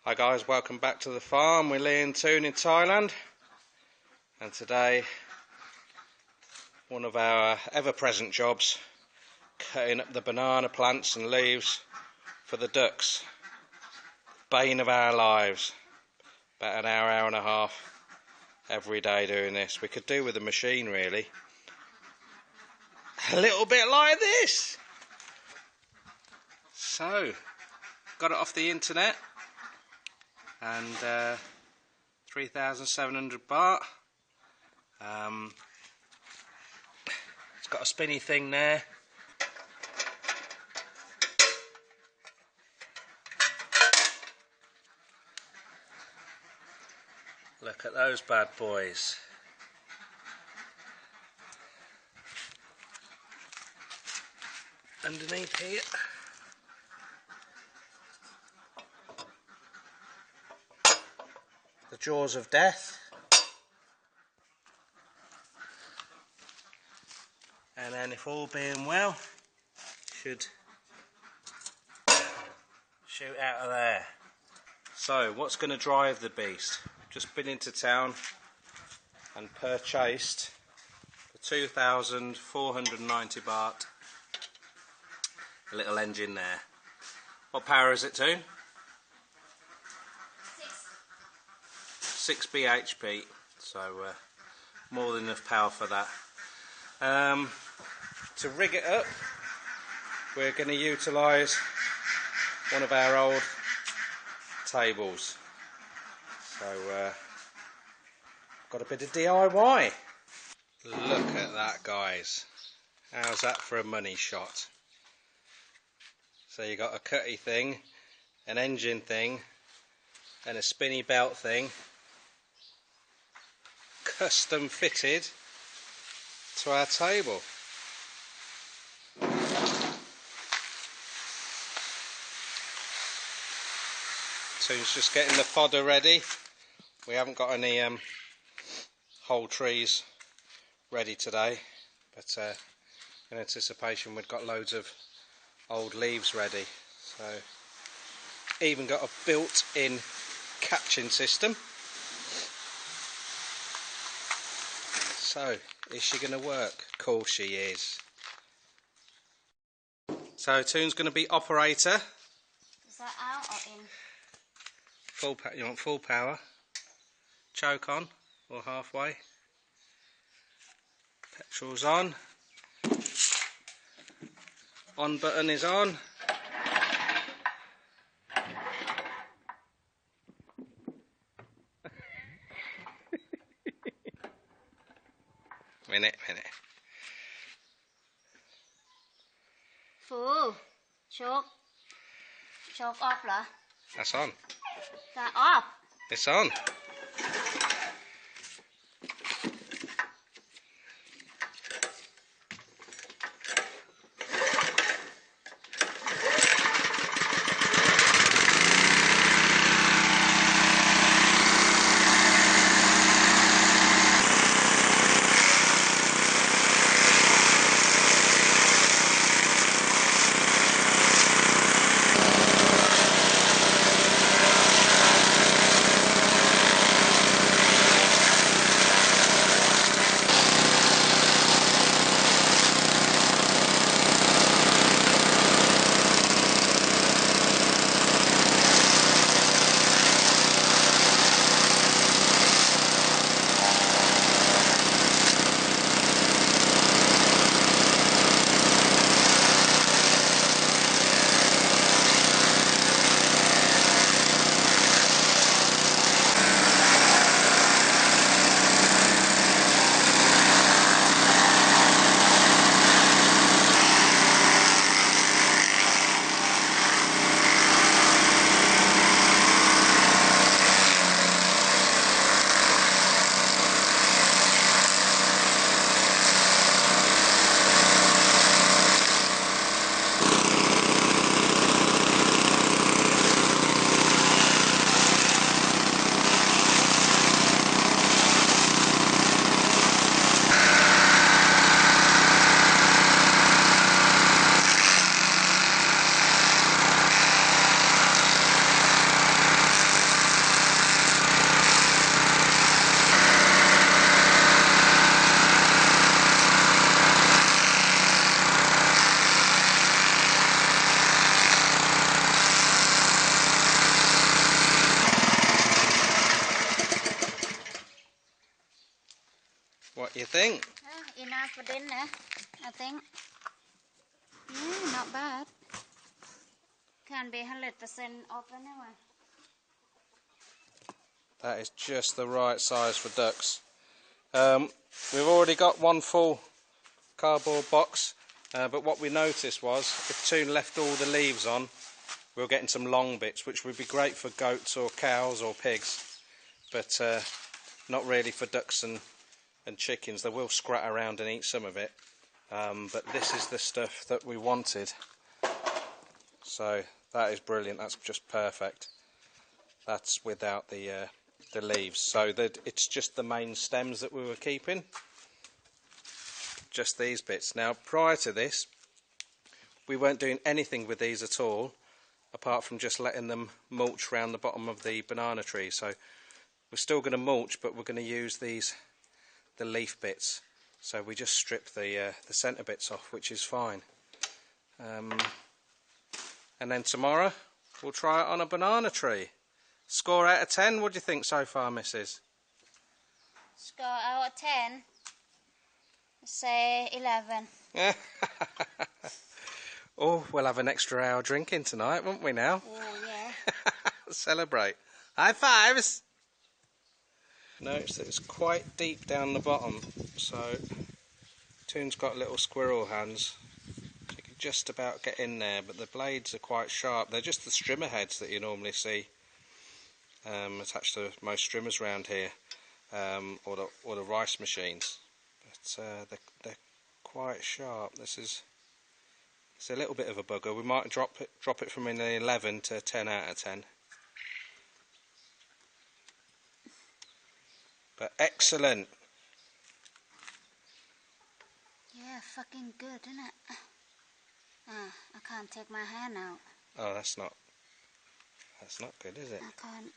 Hi guys, welcome back to the farm. We're Lee and Toon in Thailand, and today one of our ever-present jobs, cutting up the banana plants and leaves for the ducks. Bane of our lives. About an hour and a half every day doing this. We could do with a machine really. A little bit like this. So, got it off the internet. And 3,700 baht. It's got a spinny thing there. Look at those bad boys. Underneath here. The jaws of death, and then if all being well, should shoot out of there. So what's going to drive the beast? Just been into town and purchased for 2,490 baht a little engine there. What power is it, Toon? 6 bhp, so more than enough power for that. To rig it up, we're going to utilise one of our old tables. So got a bit of DIY. Look at that, guys. How's that for a money shot? So you got a cutty thing, an engine thing, and a spinny belt thing. Custom fitted to our table. Toon's just getting the fodder ready. We haven't got any whole trees ready today, but in anticipation we've got loads of old leaves ready. So even got a built-in catching system. So, is she going to work? Of course she is. So, Toon's going to be operator. Is that out or in? Full power. You want full power? Choke on, or halfway. Petrol's on. On button is on. Minute. Full. Choke off เหรอ That's on. That off. It's on. What do you think? Enough for dinner, I think. Yeah, not bad. Can't be 100% off anyway. That is just the right size for ducks. We've already got one full cardboard box, but what we noticed was if Toon left all the leaves on, we were getting some long bits, which would be great for goats or cows or pigs, but not really for ducks and chickens. They will scrat around and eat some of it, but this is the stuff that we wanted. So that is brilliant. That's just perfect. That's without the leaves, so that it's just the main stems that we were keeping, just these bits. Now prior to this we weren't doing anything with these at all, apart from just letting them mulch around the bottom of the banana tree. So we're still going to mulch, but we're going to use the leaf bits, so we just strip the centre bits off, which is fine. And then tomorrow we'll try it on a banana tree. Score out of 10, what do you think so far, Mrs? Score out of 10, say 11. Oh, we'll have an extra hour drinking tonight, won't we now? Oh, yeah. Celebrate. High fives! Notice that it's quite deep down the bottom, so Toon's got little squirrel hands. So you can just about get in there, but the blades are quite sharp. They're just the strimmer heads that you normally see attached to most trimmers around here, or the rice machines, but they're quite sharp. It's a little bit of a bugger. We might drop it from an 11 to 10 out of 10. But excellent. Yeah, fucking good, isn't it? I can't take my hand out. Oh, that's not good, is it? I can't.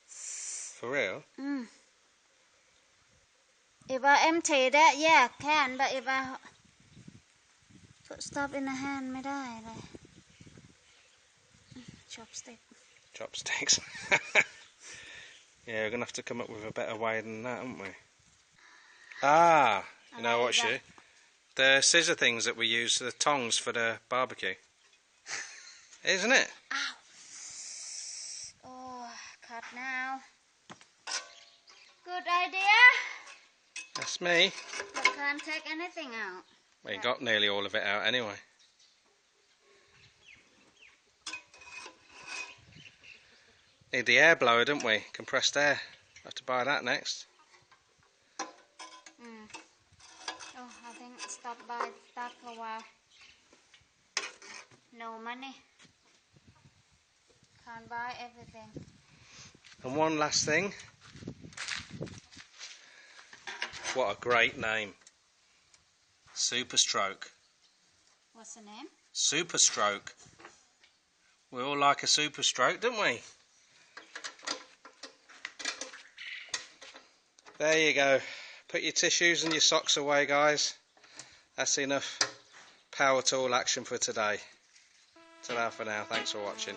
For real? If I empty that, yeah, I can, but if I put stuff in the hand, ไม่ได้เลย Chopstick. Chopsticks. Yeah, we're going to have to come up with a better way than that, aren't we? Ah, you know what, Shu? The scissor things that we use, the tongs for the barbecue. Isn't it? Ow. Oh, cut now. Good idea. That's me. But can't take anything out. We got nearly all of it out anyway. Need the air blower, don't we? Compressed air. Have to buy that next. Oh, I think stop by that for a while. No money. Can't buy everything. And one last thing. What a great name. Super Stroke. What's the name? Super Stroke. We all like a super stroke, don't we? There you go. Put your tissues and your socks away, guys. That's enough power tool action for today. Ta-ra for now. Thanks for watching.